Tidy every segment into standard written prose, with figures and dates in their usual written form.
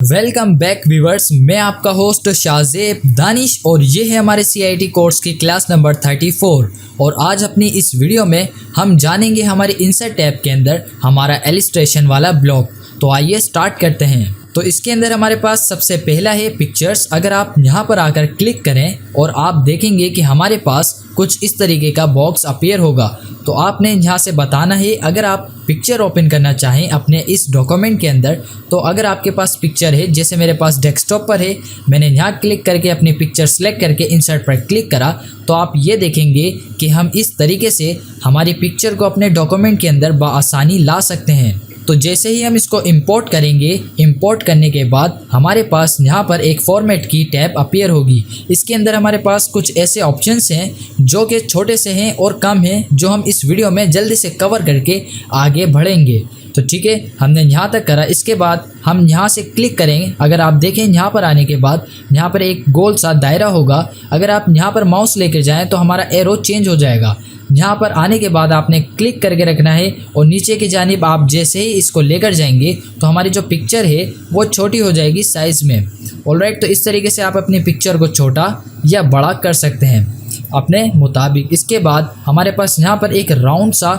Welcome back viewers, मैं आपका host Shahzeb Danish और ये है हमारे CIT कोर्स की क्लास नंबर 34। और आज अपनी इस वीडियो में हम जानेंगे हमारे इंसर्ट टैब के अंदर हमारा इलस्ट्रेशन वाला ब्लॉक। तो आइए स्टार्ट करते हैं। तो इसके अंदर हमारे पास सबसे पहला है पिक्चर्स। अगर आप यहाँ पर आकर क्लिक करें और आप देखेंगे कि हमारे पास कुछ इस तरीके का बॉक्स अपीयर होगा। तो आपने यहाँ से बताना है, अगर आप पिक्चर ओपन करना चाहें अपने इस डॉक्यूमेंट के अंदर, तो अगर आपके पास पिक्चर है, जैसे मेरे पास डेस्कटॉप पर है, मैंने यहाँ क्लिक करके अपनी पिक्चर सेलेक्ट करके इंसर्ट पर क्लिक करा, तो आप ये देखेंगे कि हम इस तरीके से हमारी पिक्चर को अपने डॉक्यूमेंट के अंदर बआसानी ला सकते हैं। तो जैसे ही हम इसको इंपोर्ट करेंगे, इंपोर्ट करने के बाद हमारे पास यहाँ पर एक फॉर्मेट की टैब अपीयर होगी। इसके अंदर हमारे पास कुछ ऐसे ऑप्शंस हैं जो कि छोटे से हैं और कम हैं, जो हम इस वीडियो में जल्दी से कवर करके आगे बढ़ेंगे। तो ठीक है, हमने यहाँ तक करा। इसके बाद हम यहाँ से क्लिक करेंगे। अगर आप देखें, यहाँ पर आने के बाद यहाँ पर एक गोल सा दायरा होगा। अगर आप यहाँ पर माउस लेकर जाएँ तो हमारा एरो चेंज हो जाएगा। यहाँ पर आने के बाद आपने क्लिक करके रखना है और नीचे की जानिब आप जैसे ही इसको लेकर जाएंगे तो हमारी जो पिक्चर है वो छोटी हो जाएगी साइज़ में। ऑलराइट, तो इस तरीके से आप अपनी पिक्चर को छोटा या बड़ा कर सकते हैं अपने मुताबिक। इसके बाद हमारे पास यहाँ पर एक राउंड सा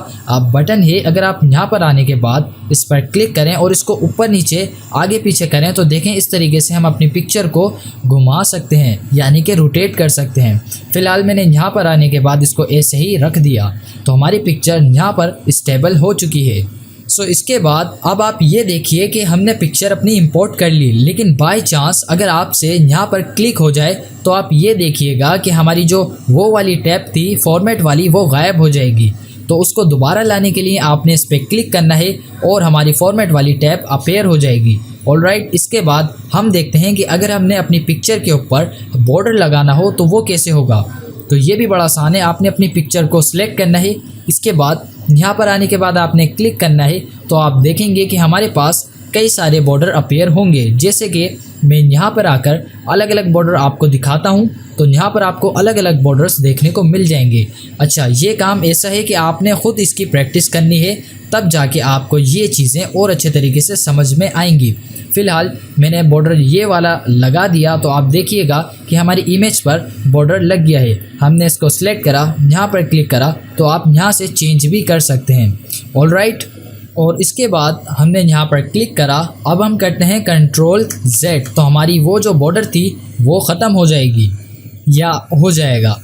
बटन है। अगर आप यहाँ पर आने के बाद इस पर क्लिक करें और इसको ऊपर नीचे आगे पीछे करें तो देखें इस तरीके से हम अपनी पिक्चर को घुमा सकते हैं, यानी कि रोटेट कर सकते हैं। फिलहाल मैंने यहाँ पर आने के बाद इसको ऐसे ही रख दिया तो हमारी पिक्चर यहाँ पर स्टेबल हो चुकी है। सो इसके बाद अब आप ये देखिए कि हमने पिक्चर अपनी इंपोर्ट कर ली, लेकिन बाय चांस अगर आपसे यहाँ पर क्लिक हो जाए तो आप ये देखिएगा कि हमारी जो वो वाली टैब थी फॉर्मेट वाली, वो गायब हो जाएगी। तो उसको दोबारा लाने के लिए आपने इस पर क्लिक करना है और हमारी फॉर्मेट वाली टैब अपीयर हो जाएगी। ऑलराइट, इसके बाद हम देखते हैं कि अगर हमने अपनी पिक्चर के ऊपर बॉर्डर लगाना हो तो वो कैसे होगा। तो ये भी बड़ा आसान है। आपने अपनी पिक्चर को सिलेक्ट करना है। इसके बाद यहाँ पर आने के बाद आपने क्लिक करना है तो आप देखेंगे कि हमारे पास कई सारे बॉर्डर अपीयर होंगे। जैसे कि मैं यहाँ पर आकर अलग अलग बॉर्डर आपको दिखाता हूँ, तो यहाँ पर आपको अलग अलग बॉर्डर्स देखने को मिल जाएंगे। अच्छा, ये काम ऐसा है कि आपने ख़ुद इसकी प्रैक्टिस करनी है, तब जाके आपको ये चीज़ें और अच्छे तरीके से समझ में आएंगी। फ़िलहाल मैंने बॉर्डर ये वाला लगा दिया, तो आप देखिएगा कि हमारी इमेज पर बॉर्डर लग गया है। हमने इसको सिलेक्ट करा, यहाँ पर क्लिक करा, तो आप यहाँ से चेंज भी कर सकते हैं। ऑलराइट, और इसके बाद हमने यहाँ पर क्लिक करा। अब हम करते हैं Ctrl+Z, तो हमारी वो जो बॉर्डर थी वो ख़त्म हो जाएगी या हो जाएगा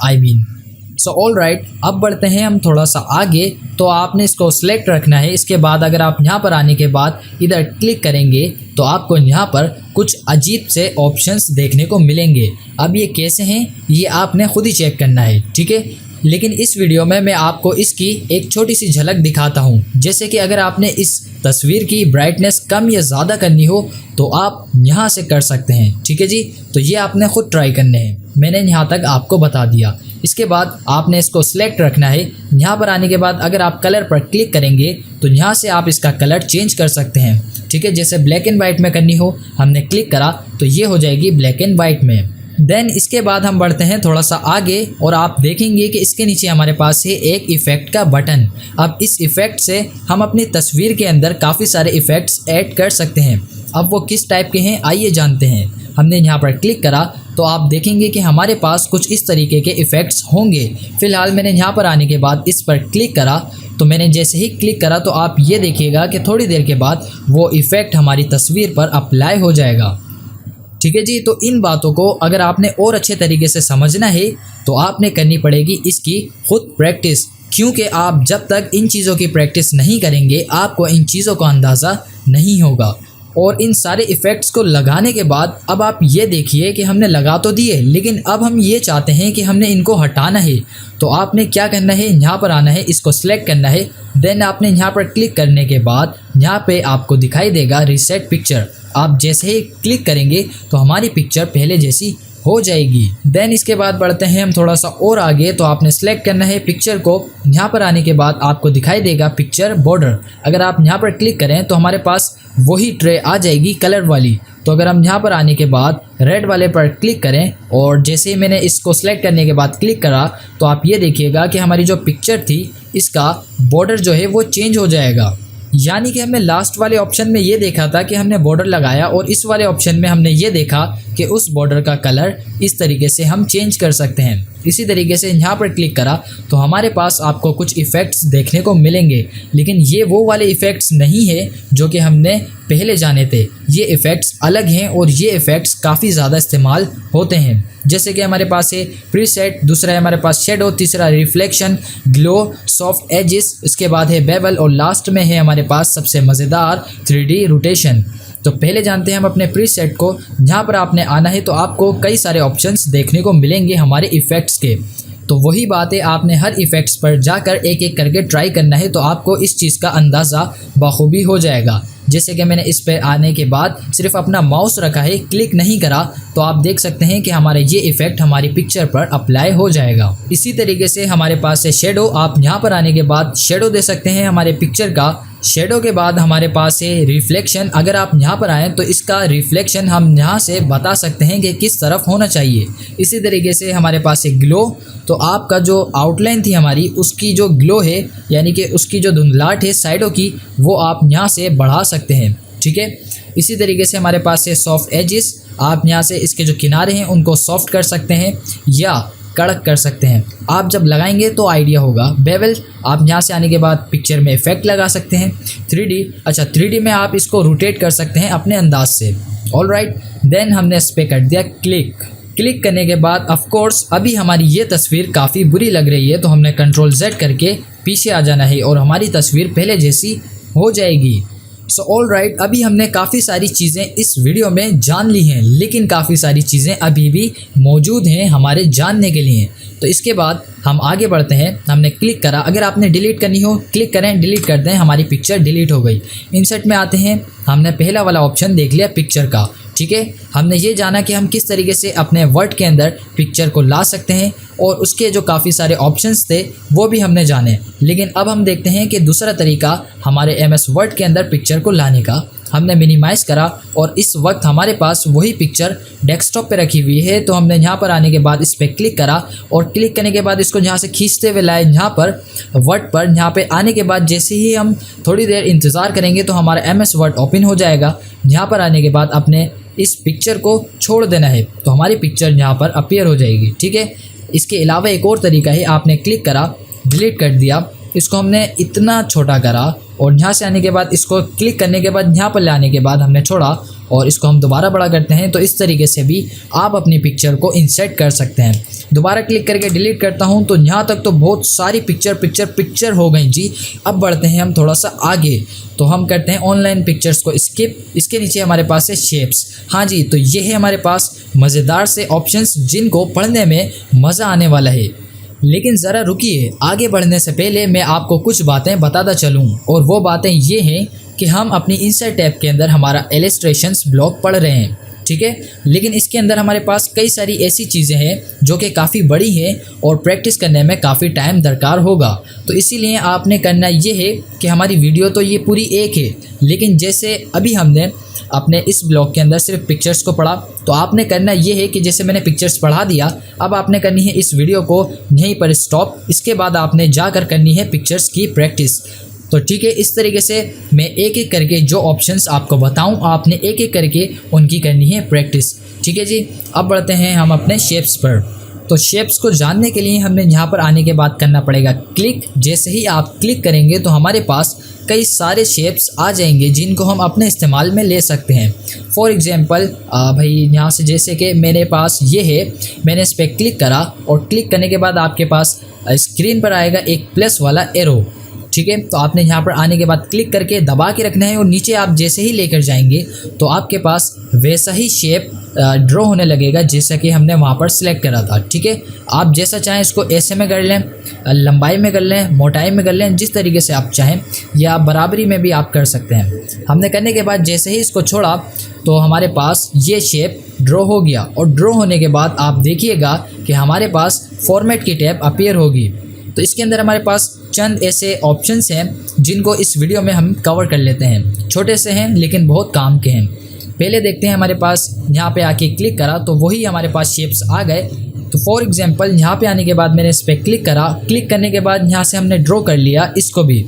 सो ऑलराइट। अब बढ़ते हैं हम थोड़ा सा आगे। तो आपने इसको सिलेक्ट रखना है। इसके बाद अगर आप यहाँ पर आने के बाद इधर क्लिक करेंगे तो आपको यहाँ पर कुछ अजीब से ऑप्शंस देखने को मिलेंगे। अब ये कैसे हैं ये आपने खुद ही चेक करना है, ठीक है। लेकिन इस वीडियो में मैं आपको इसकी एक छोटी सी झलक दिखाता हूँ। जैसे कि अगर आपने इस तस्वीर की ब्राइटनेस कम या ज़्यादा करनी हो तो आप यहाँ से कर सकते हैं, ठीक है जी। तो ये आपने खुद ट्राई करने हैं, मैंने यहाँ तक आपको बता दिया। इसके बाद आपने इसको सिलेक्ट रखना है। यहाँ पर आने के बाद अगर आप कलर पर क्लिक करेंगे तो यहाँ से आप इसका कलर चेंज कर सकते हैं, ठीक है। जैसे ब्लैक एंड वाइट में करनी हो, हमने क्लिक करा तो ये हो जाएगी ब्लैक एंड वाइट में। देन इसके बाद हम बढ़ते हैं थोड़ा सा आगे और आप देखेंगे कि इसके नीचे हमारे पास है एक इफ़ेक्ट का बटन। अब इस इफ़ेक्ट से हम अपनी तस्वीर के अंदर काफ़ी सारे इफ़ेक्ट्स ऐड कर सकते हैं। अब वो किस टाइप के हैं आइए जानते हैं। हमने यहाँ पर क्लिक करा तो आप देखेंगे कि हमारे पास कुछ इस तरीके के इफ़ेक्ट्स होंगे। फ़िलहाल मैंने यहाँ पर आने के बाद इस पर क्लिक करा, तो मैंने जैसे ही क्लिक करा तो आप ये देखिएगा कि थोड़ी देर के बाद वो इफ़ेक्ट हमारी तस्वीर पर अप्लाई हो जाएगा, ठीक है जी। तो इन बातों को अगर आपने और अच्छे तरीके से समझना है तो आपने करनी पड़ेगी इसकी खुद प्रैक्टिस, क्योंकि आप जब तक इन चीज़ों की प्रैक्टिस नहीं करेंगे आपको इन चीज़ों का अंदाज़ा नहीं होगा। और इन सारे इफ़ेक्ट्स को लगाने के बाद अब आप ये देखिए कि हमने लगा तो दिए, लेकिन अब हम ये चाहते हैं कि हमने इनको हटाना है। तो आपने क्या करना है, यहाँ पर आना है, इसको सिलेक्ट करना है। देन आपने यहाँ पर क्लिक करने के बाद यहाँ पे आपको दिखाई देगा रीसेट पिक्चर। आप जैसे ही क्लिक करेंगे तो हमारी पिक्चर पहले जैसी हो जाएगी। देन इसके बाद बढ़ते हैं हम थोड़ा सा और आगे। तो आपने सेलेक्ट करना है पिक्चर को। यहाँ पर आने के बाद आपको दिखाई देगा पिक्चर बॉर्डर। अगर आप यहाँ पर क्लिक करें तो हमारे पास वही ट्रे आ जाएगी कलर वाली। तो अगर हम यहाँ पर आने के बाद रेड वाले पर क्लिक करें और जैसे ही मैंने इसको सेलेक्ट करने के बाद क्लिक करा तो आप ये देखिएगा कि हमारी जो पिक्चर थी इसका बॉर्डर जो है वो चेंज हो जाएगा। यानी कि हमने लास्ट वाले ऑप्शन में ये देखा था कि हमने बॉर्डर लगाया और इस वाले ऑप्शन में हमने ये देखा कि उस बॉर्डर का कलर इस तरीके से हम चेंज कर सकते हैं। इसी तरीके से यहाँ पर क्लिक करा तो हमारे पास आपको कुछ इफ़ेक्ट्स देखने को मिलेंगे, लेकिन ये वो वाले इफ़ेक्ट्स नहीं है जो कि हमने पहले जाने थे। ये इफ़ेक्ट्स अलग हैं और ये इफ़ेक्ट्स काफ़ी ज़्यादा इस्तेमाल होते हैं। जैसे कि हमारे पास है प्रीसेट, दूसरा है हमारे पास शेडो, तीसरा रिफ्लेक्शन, ग्लो, सॉफ्ट एजेस, इसके बाद है बेवल और लास्ट में है हमारे पास सबसे मज़ेदार 3D रोटेशन। तो पहले जानते हैं हम अपने प्रीसेट को। जहाँ पर आपने आना है तो आपको कई सारे ऑप्शंस देखने को मिलेंगे हमारे इफ़ेक्ट्स के। तो वही बात है, आपने हर इफ़ेक्ट्स पर जाकर एक एक करके ट्राई करना है तो आपको इस चीज़ का अंदाज़ा बखूबी हो जाएगा। जैसे कि मैंने इस पर आने के बाद सिर्फ अपना माउस रखा है, क्लिक नहीं करा, तो आप देख सकते हैं कि हमारे ये इफ़ेक्ट हमारी पिक्चर पर अप्लाई हो जाएगा। इसी तरीके से हमारे पास है शेडो। आप यहाँ पर आने के बाद शेडो दे सकते हैं हमारे पिक्चर का। शेडो के बाद हमारे पास है रिफ्लेक्शन। अगर आप यहाँ पर आएँ तो इसका रिफ्लेक्शन हम यहाँ से बता सकते हैं कि किस तरफ होना चाहिए। इसी तरीके से हमारे पास है ग्लो। तो आपका जो आउटलाइन थी हमारी, उसकी जो ग्लो है यानी कि उसकी जो धुंधलाहट है साइडों की, वो आप यहाँ से बढ़ा सकते हैं। ठीक है। इसी तरीके से हमारे पास है सॉफ्ट एजेस। आप यहाँ से इसके जो किनारे हैं उनको सॉफ्ट कर सकते हैं या कड़क कर सकते हैं। आप जब लगाएंगे तो आइडिया होगा। बेवल, आप यहाँ से आने के बाद पिक्चर में इफेक्ट लगा सकते हैं। 3D में आप इसको रोटेट कर सकते हैं अपने अंदाज से। ऑल राइट, देन हमने इस पर कर दिया क्लिक करने के बाद ऑफ कोर्स अभी हमारी ये तस्वीर काफ़ी बुरी लग रही है, तो हमने Ctrl Z करके पीछे आ जाना है और हमारी तस्वीर पहले जैसी हो जाएगी। सो ऑल राइट, अभी हमने काफ़ी सारी चीज़ें इस वीडियो में जान ली हैं, लेकिन काफ़ी सारी चीज़ें अभी भी मौजूद हैं हमारे जानने के लिए। तो इसके बाद हम आगे बढ़ते हैं। हमने क्लिक करा, अगर आपने डिलीट करनी हो क्लिक करें, डिलीट कर दें, हमारी पिक्चर डिलीट हो गई। इंसर्ट में आते हैं, हमने पहला वाला ऑप्शन देख लिया पिक्चर का। ठीक है, हमने ये जाना कि हम किस तरीके से अपने वर्ड के अंदर पिक्चर को ला सकते हैं और उसके जो काफ़ी सारे ऑप्शंस थे वो भी हमने जाने। लेकिन अब हम देखते हैं कि दूसरा तरीका हमारे MS वर्ड के अंदर पिक्चर को लाने का। हमने मिनिमाइज़ करा और इस वक्त हमारे पास वही पिक्चर डेस्कटॉप पे रखी हुई है। तो हमने यहाँ पर आने के बाद इस पर क्लिक करा और क्लिक करने के बाद इसको यहाँ से खींचते हुए लाए यहाँ पर वर्ड पर। यहाँ पे आने के बाद जैसे ही हम थोड़ी देर इंतज़ार करेंगे तो हमारा MS वर्ड ओपन हो जाएगा। यहाँ पर आने के बाद अपने इस पिक्चर को छोड़ देना है तो हमारी पिक्चर यहाँ पर अपीयर हो जाएगी। ठीक है। इसके अलावा एक और तरीका है, आपने क्लिक करा, डिलीट कर दिया, इसको हमने इतना छोटा करा और यहाँ से आने के बाद इसको क्लिक करने के बाद यहाँ पर लाने के बाद हमने छोड़ा और इसको हम दोबारा बड़ा करते हैं। तो इस तरीके से भी आप अपनी पिक्चर को इंसर्ट कर सकते हैं। दोबारा क्लिक करके डिलीट करता हूँ तो यहाँ तक तो बहुत सारी पिक्चर हो गई जी। अब बढ़ते हैं हम थोड़ा सा आगे, तो हम करते हैं ऑनलाइन पिक्चर्स को स्किप। इसके नीचे हमारे पास है शेप्स। हाँ जी, तो ये है हमारे पास मज़ेदार से ऑप्शंस जिनको पढ़ने में मज़ा आने वाला है। लेकिन ज़रा रुकिए, आगे बढ़ने से पहले मैं आपको कुछ बातें बताता चलूँ, और वो बातें ये हैं कि हम अपनी इंसर्ट टैब के अंदर हमारा इलस्ट्रेशंस ब्लॉक पढ़ रहे हैं। ठीक है, लेकिन इसके अंदर हमारे पास कई सारी ऐसी चीज़ें हैं जो कि काफ़ी बड़ी हैं और प्रैक्टिस करने में काफ़ी टाइम दरकार होगा। तो इसीलिए आपने करना ये है कि हमारी वीडियो तो ये पूरी एक है, लेकिन जैसे अभी हमने अपने इस ब्लॉक के अंदर सिर्फ पिक्चर्स को पढ़ा, तो आपने करना ये है कि जैसे मैंने पिक्चर्स पढ़ा दिया, अब आपने करनी है इस वीडियो को यहीं पर स्टॉप। इसके बाद आपने जाकर करनी है पिक्चर्स की प्रैक्टिस। तो ठीक है, इस तरीके से मैं एक एक करके जो ऑप्शंस आपको बताऊं, आपने एक एक करके उनकी करनी है प्रैक्टिस। ठीक है जी। अब बढ़ते हैं हम अपने शेप्स पर। तो शेप्स को जानने के लिए हमें यहाँ पर आने के बाद करना पड़ेगा क्लिक। जैसे ही आप क्लिक करेंगे तो हमारे पास कई सारे शेप्स आ जाएंगे जिनको हम अपने इस्तेमाल में ले सकते हैं। फॉर एग्जांपल भाई यहाँ से जैसे कि मेरे पास ये है, मैंने इस पर क्लिक करा और क्लिक करने के बाद आपके पास स्क्रीन पर आएगा एक प्लस वाला एरो। ठीक है, तो आपने यहाँ पर आने के बाद क्लिक करके दबा के रखना है और नीचे आप जैसे ही लेकर जाएंगे तो आपके पास वैसा ही शेप ड्रॉ होने लगेगा जैसा कि हमने वहाँ पर सिलेक्ट करा था। ठीक है, आप जैसा चाहें इसको ऐसे में कर लें, लंबाई में कर लें, मोटाई में कर लें, जिस तरीके से आप चाहें, या बराबरी में भी आप कर सकते हैं। हमने करने के बाद जैसे ही इसको छोड़ा तो हमारे पास ये शेप ड्रॉ हो गया, और ड्रॉ होने के बाद आप देखिएगा कि हमारे पास फॉर्मेट की टैब अपीयर होगी। तो इसके अंदर हमारे पास चंद ऐसे ऑप्शंस हैं जिनको इस वीडियो में हम कवर कर लेते हैं। छोटे से हैं लेकिन बहुत काम के हैं। पहले देखते हैं, हमारे पास यहाँ पे आके क्लिक करा तो वही हमारे पास शेप्स आ गए। तो फॉर एग्जांपल यहाँ पे आने के बाद मैंने इस पर क्लिक करा। क्लिक करने के बाद यहाँ से हमने ड्रॉ कर लिया इसको भी।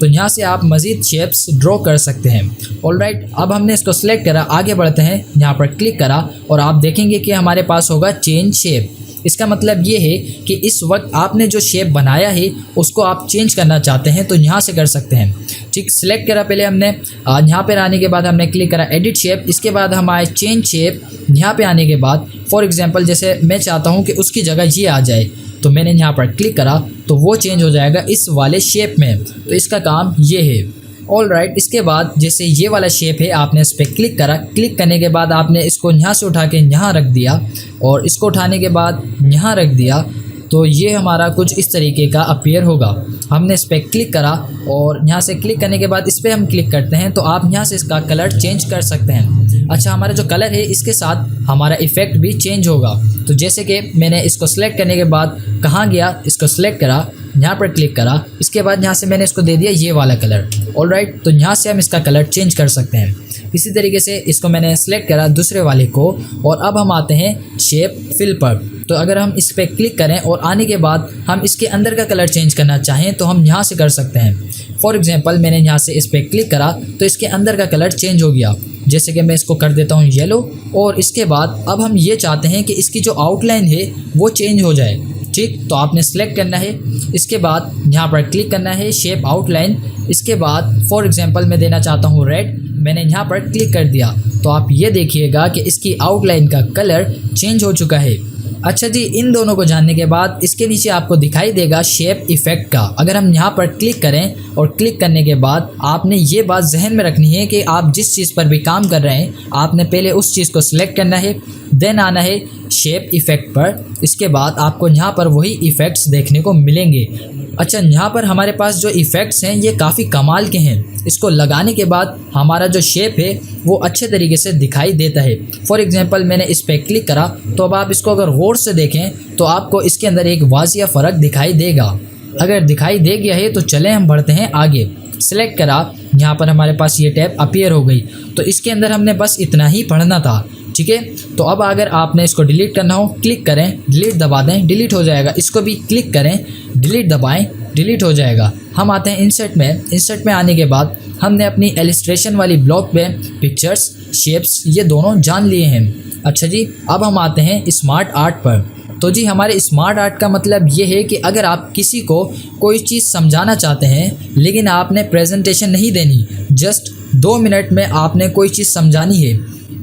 तो यहाँ से आप मज़ीद शेप्स ड्रॉ कर सकते हैं। ऑलराइट, अब हमने इसको सिलेक्ट करा, आगे बढ़ते हैं। यहाँ पर क्लिक करा और आप देखेंगे कि हमारे पास होगा चेंज शेप। इसका मतलब ये है कि इस वक्त आपने जो शेप बनाया है उसको आप चेंज करना चाहते हैं तो यहाँ से कर सकते हैं। ठीक, सिलेक्ट करा पहले हमने। यहाँ पर आने के बाद हमने क्लिक करा एडिट शेप। इसके बाद हम आए चेंज शेप। यहाँ पे आने के बाद फॉर एग्जांपल जैसे मैं चाहता हूँ कि उसकी जगह ये आ जाए, तो मैंने यहाँ पर क्लिक करा तो वो चेंज हो जाएगा इस वाले शेप में। तो इसका काम ये है। ऑलराइट, इसके बाद जैसे ये वाला शेप है, आपने इस पर क्लिक करा। क्लिक करने के बाद आपने इसको यहाँ से उठा के यहाँ रख दिया और इसको उठाने के बाद यहाँ रख दिया, तो ये हमारा कुछ इस तरीके का अपीयर होगा। हमने इस पर क्लिक करा और यहाँ से क्लिक करने के बाद इस पर हम क्लिक करते हैं तो आप यहाँ से इसका कलर चेंज कर सकते हैं। अच्छा, हमारा जो कलर है इसके साथ हमारा इफ़ेक्ट भी चेंज होगा। तो जैसे कि मैंने इसको सिलेक्ट करने के बाद कहाँ गया, इसको सिलेक्ट करा, यहाँ पर क्लिक करा, इसके बाद यहाँ से मैंने इसको दे दिया ये वाला कलर। ऑलराइट, तो यहाँ से हम इसका कलर चेंज कर सकते हैं। इसी तरीके से इसको मैंने सेलेक्ट करा दूसरे वाले को और अब हम आते हैं शेप फिल पर। तो अगर हम इस पर क्लिक करें और आने के बाद हम इसके अंदर का कलर चेंज करना चाहें तो हम यहाँ से कर सकते हैं। फॉर एग्जांपल मैंने यहाँ से इस पर क्लिक करा तो इसके अंदर का कलर चेंज हो गया। जैसे कि मैं इसको कर देता हूँ येलो, और इसके बाद अब हम ये चाहते हैं कि इसकी जो आउटलाइन है वो चेंज हो जाए। ठीक, तो आपने सेलेक्ट करना है, इसके बाद यहाँ पर क्लिक करना है शेप आउटलाइन। इसके बाद फॉर एग्जांपल मैं देना चाहता हूँ रेड, मैंने यहाँ पर क्लिक कर दिया तो आप ये देखिएगा कि इसकी आउटलाइन का कलर चेंज हो चुका है। अच्छा जी, इन दोनों को जानने के बाद इसके नीचे आपको दिखाई देगा शेप इफ़ेक्ट का। अगर हम यहाँ पर क्लिक करें और क्लिक करने के बाद आपने ये बात जहन में रखनी है कि आप जिस चीज़ पर भी काम कर रहे हैं आपने पहले उस चीज़ को सिलेक्ट करना है, देन आना है शेप इफ़ेक्ट पर। इसके बाद आपको यहाँ पर वही इफ़ेक्ट्स देखने को मिलेंगे। अच्छा, यहाँ पर हमारे पास जो इफ़ेक्ट्स हैं ये काफ़ी कमाल के हैं। इसको लगाने के बाद हमारा जो शेप है वो अच्छे तरीके से दिखाई देता है। फॉर एग्जांपल मैंने इस पर क्लिक करा तो अब आप इसको अगर गौर से देखें तो आपको इसके अंदर एक वाजिया फ़र्क दिखाई देगा। अगर दिखाई दे गया है तो चलें हम बढ़ते हैं आगे। सेलेक्ट करा, यहाँ पर हमारे पास ये टैब अपीयर हो गई। तो इसके अंदर हमने बस इतना ही पढ़ना था। ठीक है, तो अब अगर आपने इसको डिलीट करना हो क्लिक करें, डिलीट दबा दें, डिलीट हो जाएगा। इसको भी क्लिक करें, डिलीट दबाएं, डिलीट हो जाएगा। हम आते हैं इंसर्ट में। इंसर्ट में आने के बाद हमने अपनी इलस्ट्रेशन वाली ब्लॉक पे पिक्चर्स, शेप्स ये दोनों जान लिए हैं। अच्छा जी, अब हम आते हैं स्मार्ट आर्ट पर। तो जी, हमारे स्मार्ट आर्ट का मतलब ये है कि अगर आप किसी को कोई चीज़ समझाना चाहते हैं लेकिन आपने प्रेजेंटेशन नहीं देनी, जस्ट 2 मिनट में आपने कोई चीज़ समझानी है,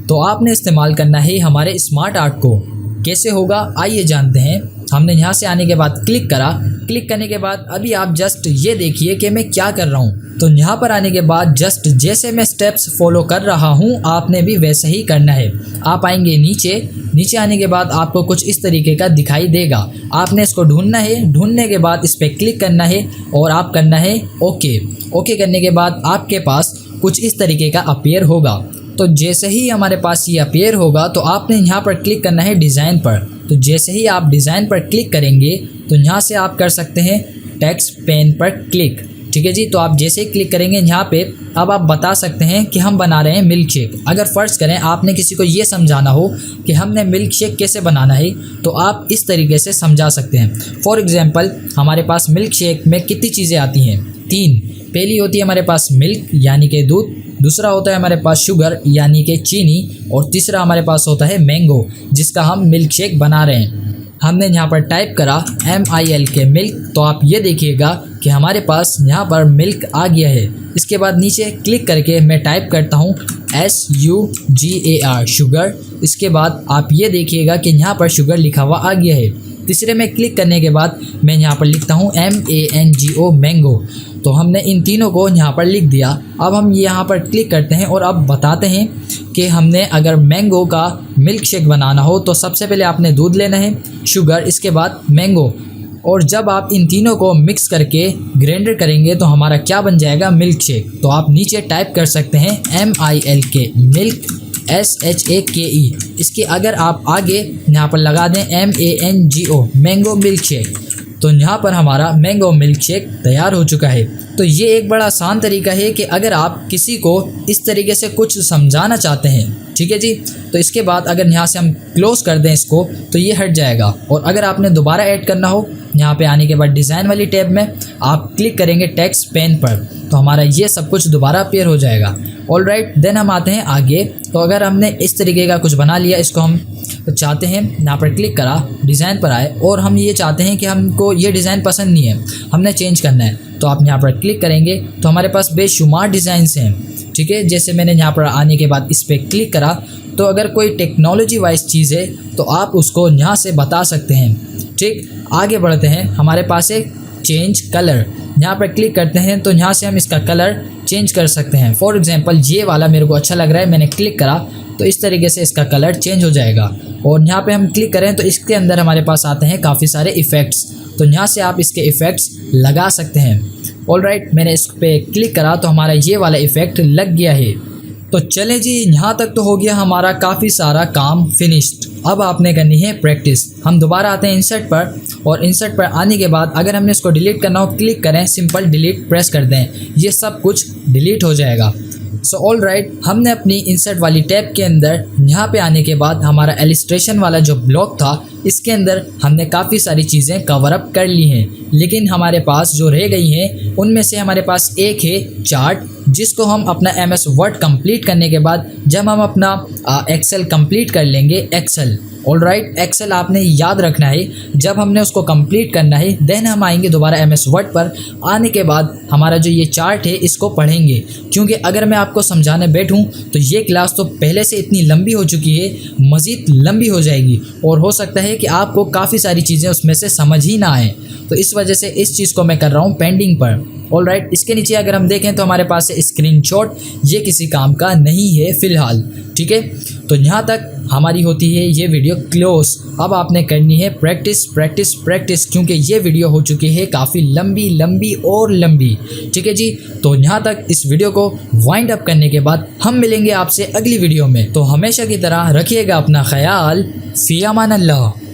तो आपने इस्तेमाल करना है हमारे स्मार्ट आर्ट को। कैसे होगा आइए जानते हैं। हमने यहाँ से आने के बाद क्लिक करा। क्लिक करने के बाद अभी आप जस्ट ये देखिए कि मैं क्या कर रहा हूँ। तो यहाँ पर आने के बाद जस्ट जैसे मैं स्टेप्स फॉलो कर रहा हूँ आपने भी वैसे ही करना है। आप आएंगे नीचे, नीचे आने के बाद आपको कुछ इस तरीके का दिखाई देगा। आपने इसको ढूंढना है, ढूंढने के बाद इस पर क्लिक करना है और आप करना है ओके। ओके करने के बाद आपके पास कुछ इस तरीके का अपीयर होगा। तो जैसे ही हमारे पास ये अपीयर होगा तो आपने यहाँ पर क्लिक करना है डिज़ाइन पर। तो जैसे ही आप डिज़ाइन पर क्लिक करेंगे तो यहाँ से आप कर सकते हैं टेक्स्ट पेन पर क्लिक। ठीक है जी, तो आप जैसे ही क्लिक करेंगे यहाँ पे अब आप बता सकते हैं कि हम बना रहे हैं मिल्क शेक। अगर फ़र्ज़ करें आपने किसी को ये समझाना हो कि हमने मिल्क शेक कैसे बनाना है तो आप इस तरीके से समझा सकते हैं। फॉर एग्ज़ाम्पल हमारे पास मिल्क शेक में कितनी चीज़ें आती हैं? 3। पहली होती है हमारे पास मिल्क यानी कि दूध, दूसरा होता है हमारे पास शुगर यानी कि चीनी, और तीसरा हमारे पास होता है मैंगो जिसका हम मिल्क शेक बना रहे हैं। हमने यहाँ पर टाइप करा MILK मिल्क, तो आप ये देखिएगा कि हमारे पास यहाँ पर मिल्क आ गया है। इसके बाद नीचे क्लिक करके मैं टाइप करता हूँ SUGAR शुगर। इसके बाद आप ये देखिएगा कि यहाँ पर शुगर लिखा हुआ आ गया है। तीसरे में क्लिक करने के बाद मैं यहाँ पर लिखता हूँ MANGO मैंगो। तो हमने इन तीनों को यहाँ पर लिख दिया। अब हम यहाँ पर क्लिक करते हैं और अब बताते हैं कि हमने अगर मैंगो का मिल्क शेक बनाना हो तो सबसे पहले आपने दूध लेना है, शुगर, इसके बाद मैंगो, और जब आप इन तीनों को मिक्स करके ग्राइंडर करेंगे तो हमारा क्या बन जाएगा? Milk shake. तो आप नीचे टाइप कर सकते हैं MILK मिल्क SHAKE। इसके अगर आप आगे यहाँ पर लगा दें MANGO मैंगो मिल्क शेक, तो यहाँ पर हमारा मैंगो मिल्क शेक तैयार हो चुका है। तो ये एक बड़ा आसान तरीका है कि अगर आप किसी को इस तरीके से कुछ समझाना चाहते हैं ठीक है जी। तो इसके बाद अगर यहाँ से हम क्लोज कर दें इसको तो ये हट जाएगा। और अगर आपने दोबारा ऐड करना हो, यहाँ पे आने के बाद डिज़ाइन वाली टैब में आप क्लिक करेंगे टेक्स्ट पेन पर, तो हमारा ये सब कुछ दोबारा अपीयर हो जाएगा। ऑलराइट, देन हम आते हैं आगे। तो अगर हमने इस तरीके का कुछ बना लिया, इसको हम चाहते हैं, यहाँ पर क्लिक करा, डिज़ाइन पर आए और हम ये चाहते हैं कि हमको ये डिज़ाइन पसंद नहीं है, हमने चेंज करना है, तो आप यहाँ पर क्लिक करेंगे तो हमारे पास बेशुमार डिज़ाइंस हैं। ठीक है, जैसे मैंने यहाँ पर आने के बाद इस पर क्लिक करा, तो अगर कोई टेक्नोलॉजी वाइज चीज़ है तो आप उसको यहाँ से बता सकते हैं। ठीक, आगे बढ़ते हैं। हमारे पास एक चेंज कलर, यहाँ पर क्लिक करते हैं तो यहाँ से हम इसका कलर चेंज कर सकते हैं। फॉर एग्जांपल ये वाला मेरे को अच्छा लग रहा है, मैंने क्लिक करा तो इस तरीके से इसका कलर चेंज हो जाएगा। और यहाँ पे हम क्लिक करें तो इसके अंदर हमारे पास आते हैं काफ़ी सारे इफ़ेक्ट्स, तो यहाँ से आप इसके इफ़ेक्ट्स लगा सकते हैं। ऑलराइट, मैंने इस पर क्लिक करा तो हमारा ये वाला इफ़ेक्ट लग गया है। तो चलें जी, यहाँ तक तो हो गया हमारा काफ़ी सारा काम फिनिश्ड। अब आपने करनी है प्रैक्टिस। हम दोबारा आते हैं इंसर्ट पर, और इंसर्ट पर आने के बाद अगर हमने इसको डिलीट करना हो, क्लिक करें, सिंपल डिलीट प्रेस कर दें, ये सब कुछ डिलीट हो जाएगा। सो ऑल राइट, हमने अपनी इंसर्ट वाली टैब के अंदर यहाँ पे आने के बाद हमारा इलस्ट्रेशन वाला जो ब्लॉक था, इसके अंदर हमने काफ़ी सारी चीज़ें कवर अप कर ली हैं, लेकिन हमारे पास जो रह गई हैं उनमें से हमारे पास एक है चार्ट, जिसको हम अपना MS वर्ड कंप्लीट करने के बाद जब हम अपना एक्सेल कंप्लीट कर लेंगे, एक्सेल ऑलराइट, एक्सेल आपने याद रखना है, जब हमने उसको कंप्लीट करना है देन हम आएंगे दोबारा MS वर्ड पर। आने के बाद हमारा जो ये चार्ट है इसको पढ़ेंगे, क्योंकि अगर मैं आपको समझाने बैठूं तो ये क्लास तो पहले से इतनी लंबी हो चुकी है, मज़ीद लंबी हो जाएगी और हो सकता है कि आपको काफ़ी सारी चीज़ें उसमें से समझ ही ना आए। तो इस वजह से इस चीज़ को मैं कर रहा हूँ पेंडिंग पर। ऑलराइट, इसके नीचे अगर हम देखें तो हमारे पास है स्क्रीनशॉट, ये किसी काम का नहीं है फ़िलहाल। ठीक है, तो यहाँ तक हमारी होती है ये वीडियो क्लोज। अब आपने करनी है प्रैक्टिस प्रैक्टिस प्रैक्टिस, क्योंकि ये वीडियो हो चुकी है काफ़ी लंबी लंबी और लंबी। ठीक है जी, तो यहाँ तक इस वीडियो को वाइंड अप करने के बाद हम मिलेंगे आपसे अगली वीडियो में। तो हमेशा की तरह रखिएगा अपना ख्याल। फ़ी अमान अल्लाह।